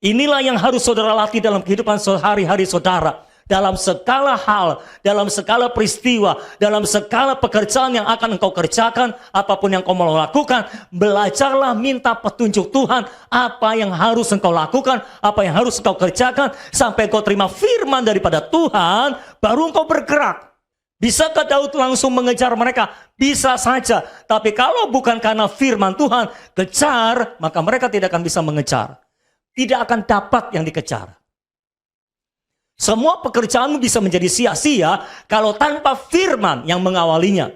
Inilah yang harus saudara latih dalam kehidupan sehari-hari saudara. Dalam segala hal, dalam segala peristiwa, dalam segala pekerjaan yang akan engkau kerjakan, apapun yang kau mau lakukan, belajarlah minta petunjuk Tuhan, apa yang harus engkau lakukan, apa yang harus engkau kerjakan, sampai engkau terima firman daripada Tuhan, baru engkau bergerak. Bisakah Daud langsung mengejar mereka? Bisa saja, tapi kalau bukan karena firman Tuhan, kejar, maka mereka tidak akan bisa mengejar. Tidak akan dapat yang dikejar. Semua pekerjaanmu bisa menjadi sia-sia kalau tanpa firman yang mengawalinya.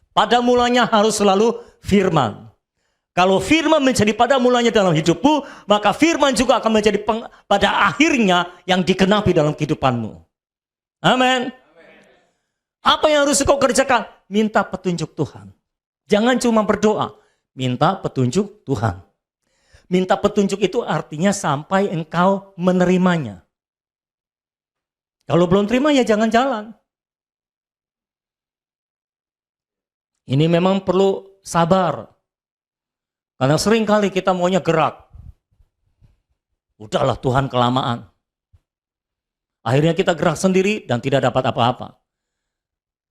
Pada mulanya harus selalu firman. Kalau firman menjadi pada mulanya dalam hidupmu, maka firman juga akan menjadi pada akhirnya yang dikenapi dalam kehidupanmu. Amin. Apa yang harus kau kerjakan? Minta petunjuk Tuhan. Jangan cuma berdoa, minta petunjuk Tuhan. Minta petunjuk itu artinya sampai engkau menerimanya. Kalau belum terima ya jangan jalan. Ini memang perlu sabar. Karena sering kali kita maunya gerak. Udahlah Tuhan kelamaan. Akhirnya kita gerak sendiri dan tidak dapat apa-apa.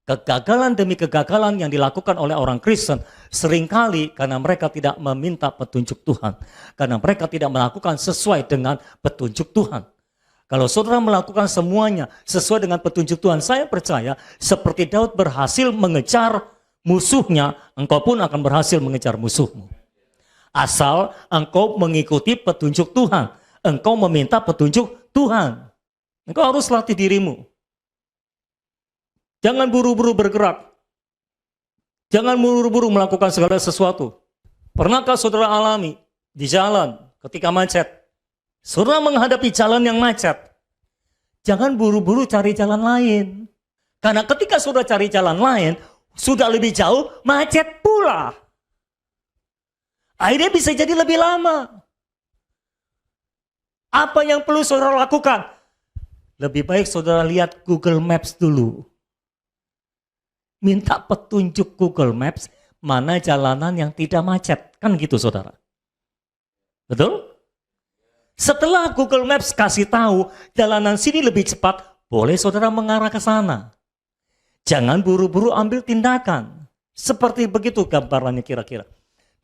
Kegagalan demi kegagalan yang dilakukan oleh orang Kristen seringkali karena mereka tidak meminta petunjuk Tuhan. Karena mereka tidak melakukan sesuai dengan petunjuk Tuhan. Kalau saudara melakukan semuanya sesuai dengan petunjuk Tuhan, saya percaya seperti Daud berhasil mengejar musuhnya, engkau pun akan berhasil mengejar musuhmu. Asal engkau mengikuti petunjuk Tuhan, engkau meminta petunjuk Tuhan. Engkau harus latih dirimu. Jangan buru-buru bergerak. Jangan buru-buru melakukan segala sesuatu. Pernahkah saudara alami di jalan ketika macet? Saudara menghadapi jalan yang macet, jangan buru-buru cari jalan lain. Karena ketika saudara cari jalan lain, sudah lebih jauh, macet pula. Akhirnya bisa jadi lebih lama. Apa yang perlu saudara lakukan? Lebih baik saudara lihat Google Maps dulu. Minta petunjuk Google Maps, mana jalanan yang tidak macet. Kan gitu saudara. Betul? Setelah Google Maps kasih tahu jalanan sini lebih cepat, boleh saudara mengarah ke sana. Jangan buru-buru ambil tindakan. Seperti begitu gambarannya kira-kira.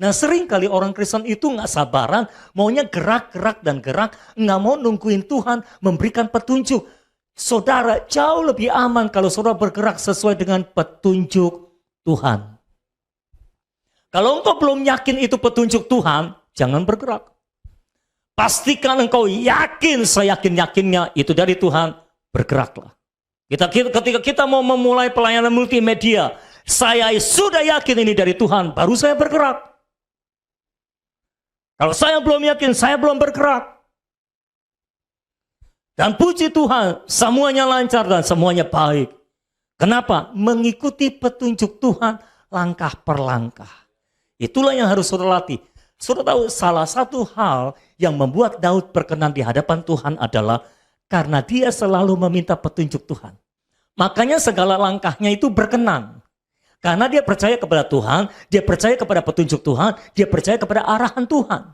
Nah sering kali orang Kristen itu nggak sabaran, maunya gerak-gerak dan gerak, nggak mau nungguin Tuhan memberikan petunjuk. Saudara jauh lebih aman kalau saudara bergerak sesuai dengan petunjuk Tuhan. Kalau engkau belum yakin itu petunjuk Tuhan, jangan bergerak. Pastikan engkau yakin, seyakin-yakinnya itu dari Tuhan, bergeraklah. Ketika kita mau memulai pelayanan multimedia, saya sudah yakin ini dari Tuhan, baru saya bergerak. Kalau saya belum yakin, saya belum bergerak. Dan puji Tuhan, semuanya lancar dan semuanya baik. Kenapa? Mengikuti petunjuk Tuhan langkah per langkah. Itulah yang harus saudara latih. Saudara tahu salah satu hal yang membuat Daud berkenan di hadapan Tuhan adalah karena dia selalu meminta petunjuk Tuhan. Makanya segala langkahnya itu berkenan. Karena dia percaya kepada Tuhan, dia percaya kepada petunjuk Tuhan, dia percaya kepada arahan Tuhan.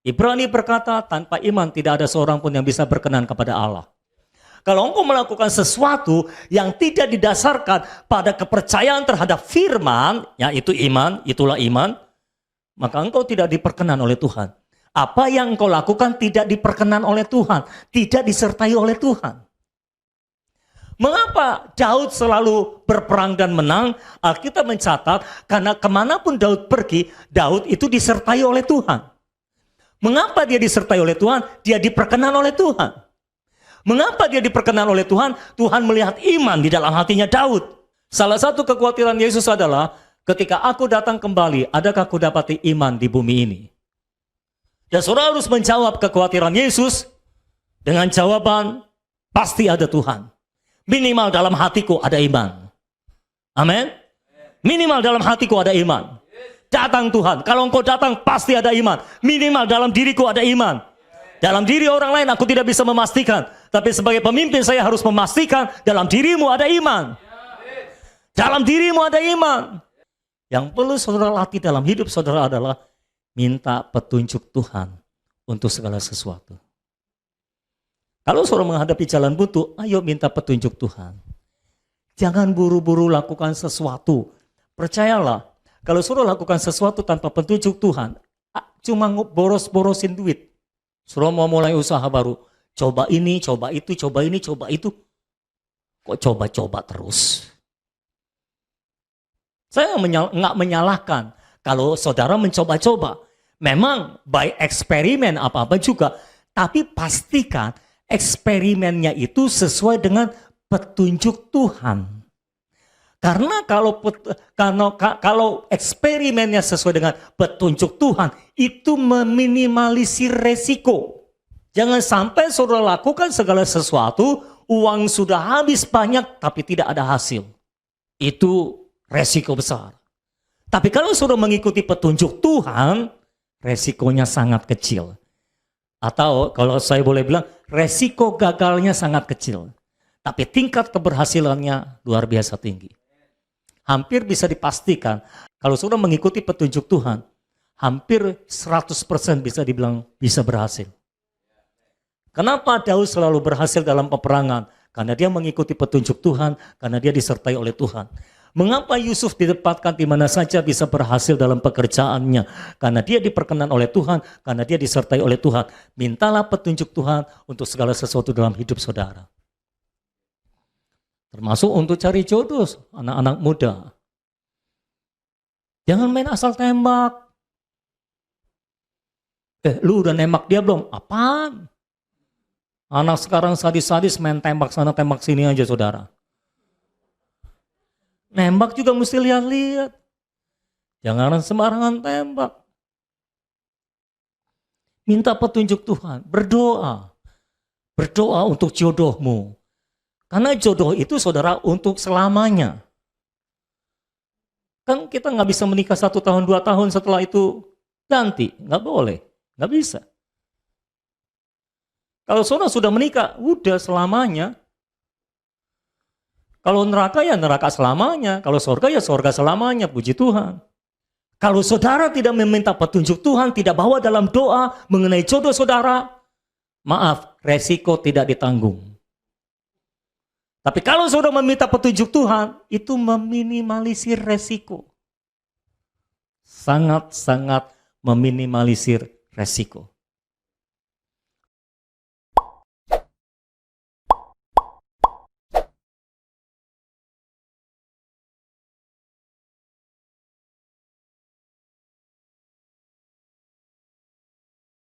Ibrani berkata, tanpa iman tidak ada seorang pun yang bisa berkenan kepada Allah. Kalau engkau melakukan sesuatu yang tidak didasarkan pada kepercayaan terhadap firman, yaitu iman, itulah iman, maka engkau tidak diperkenan oleh Tuhan. Apa yang engkau lakukan tidak diperkenan oleh Tuhan, tidak disertai oleh Tuhan. Mengapa Daud selalu berperang dan menang? Alkitab mencatat, karena kemanapun Daud pergi, Daud itu disertai oleh Tuhan. Mengapa dia disertai oleh Tuhan? Dia diperkenan oleh Tuhan. Mengapa dia diperkenan oleh Tuhan? Tuhan melihat iman di dalam hatinya Daud. Salah satu kekhawatiran Yesus adalah, ketika aku datang kembali, adakah aku dapati iman di bumi ini? Dan saudara harus menjawab kekhawatiran Yesus dengan jawaban, pasti ada Tuhan. Minimal dalam hatiku ada iman. Amin. Minimal dalam hatiku ada iman. Datang Tuhan. Kalau engkau datang pasti ada iman. Minimal dalam diriku ada iman. Dalam diri orang lain aku tidak bisa memastikan. Tapi sebagai pemimpin saya harus memastikan dalam dirimu ada iman. Dalam dirimu ada iman. Yang perlu saudara latih dalam hidup saudara adalah minta petunjuk Tuhan untuk segala sesuatu. Kalau saudara menghadapi jalan buntu, ayo minta petunjuk Tuhan. Jangan buru-buru lakukan sesuatu. Percayalah, kalau saudara lakukan sesuatu tanpa petunjuk Tuhan, cuma boros-borosin duit. Saudara mau mulai usaha baru, coba ini, coba itu, coba ini, coba itu. Kok coba-coba terus? Saya nggak menyalahkan kalau saudara mencoba-coba. Memang by eksperimen apa-apa juga, tapi pastikan eksperimennya itu sesuai dengan petunjuk Tuhan. Karena kalau eksperimennya sesuai dengan petunjuk Tuhan, itu meminimalisir resiko. Jangan sampai saudara lakukan segala sesuatu, uang sudah habis banyak tapi tidak ada hasil. Itu resiko besar. Tapi kalau saudara mengikuti petunjuk Tuhan, resikonya sangat kecil. Atau kalau saya boleh bilang, resiko gagalnya sangat kecil. Tapi tingkat keberhasilannya luar biasa tinggi. Hampir bisa dipastikan, kalau saudara mengikuti petunjuk Tuhan, hampir 100% bisa dibilang bisa berhasil. Kenapa Daud selalu berhasil dalam peperangan? Karena dia mengikuti petunjuk Tuhan, karena dia disertai oleh Tuhan. Mengapa Yusuf ditempatkan di mana saja bisa berhasil dalam pekerjaannya? Karena dia diperkenan oleh Tuhan, karena dia disertai oleh Tuhan. Mintalah petunjuk Tuhan untuk segala sesuatu dalam hidup saudara. Termasuk untuk cari jodoh anak-anak muda. Jangan main asal tembak. Lu udah nembak dia belum? Apaan? Anak sekarang sadis-sadis main tembak sana tembak sini aja saudara. Nembak juga mesti lihat-lihat. Jangan sembarangan tembak. Minta petunjuk Tuhan, berdoa. Berdoa untuk jodohmu. Karena jodoh itu saudara untuk selamanya. Kan kita nggak bisa menikah 1 tahun, 2 tahun setelah itu ganti. Nggak boleh, nggak bisa. Kalau saudara sudah menikah, udah selamanya. Kalau neraka ya neraka selamanya, kalau surga ya surga selamanya, puji Tuhan. Kalau saudara tidak meminta petunjuk Tuhan, tidak bawa dalam doa mengenai jodoh saudara, maaf, resiko tidak ditanggung. Tapi kalau saudara meminta petunjuk Tuhan, itu meminimalisir resiko. Sangat-sangat meminimalisir resiko.